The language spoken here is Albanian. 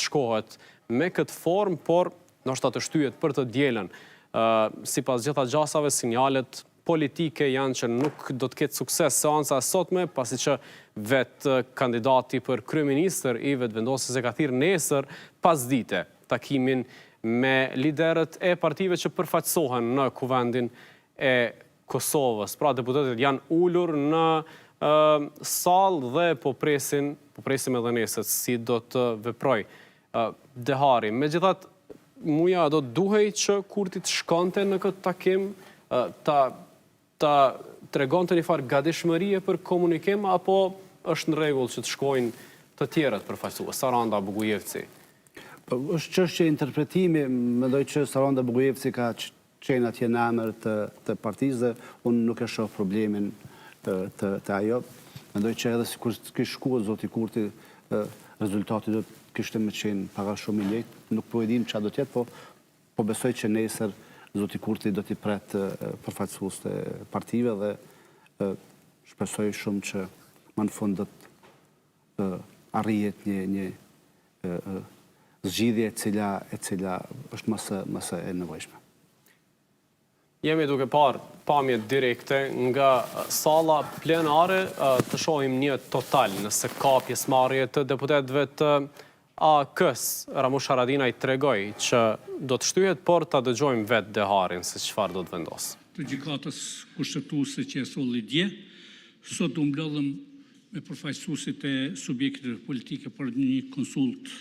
shkohet me këtë formë, por ndoshta të shtyhet për të dielën. Sipas gjitha gjasave, sinjalet politike janë që nuk do të ketë sukses seanca e sotme, pasi që vetë kandidati për kryeministër i vetëvendosjes e ka thirrë nesër pasdite takimin me liderët e partive që përfaqësohen në kuvendin e Kosovës. Pra deputetët janë ulur në sallë dhe po presim edhe nesër si do të veproj Dehari. Megjithatë, muja do duhej që Kurtit shkonte në këtë takim, ta tregonte një farë gatishmërie për komunikim, apo është në rregull që të shkojnë të tjerët përfaqësues, Saranda, Bugujevci? Është çështje interpretimi, mendoj që Saranda Bugujevci ka qenë atje në emër të partisë dhe unë nuk e shoh problemin të ajo. Mendoj që edhe si kur kishte shkuar zoti Kurti, rezultati do të kishte më qenë para shumë i lehtë. Nuk po e dim çfarë do të jetë, po besoj që nesër zoti Kurti do t'i pret përfaqësues të partive dhe shpresoj shumë që më në fund do të arrihet një zgjidhje e cila është më së e nevojshme. Jemi duke parë pamje direkte nga salla plenare, të shohim një total nëse ka pjesëmarrje të deputetëve të AK-s. Ramush Haradinaj tregoi që do të shtyhet, por ta dëgjojmë vetë Deharin se çfarë do të vendosë. Të gjykatës kushtetuese që e solli dje, sot u mbledhëm me përfaqësuesit e subjekteve politike për një konsult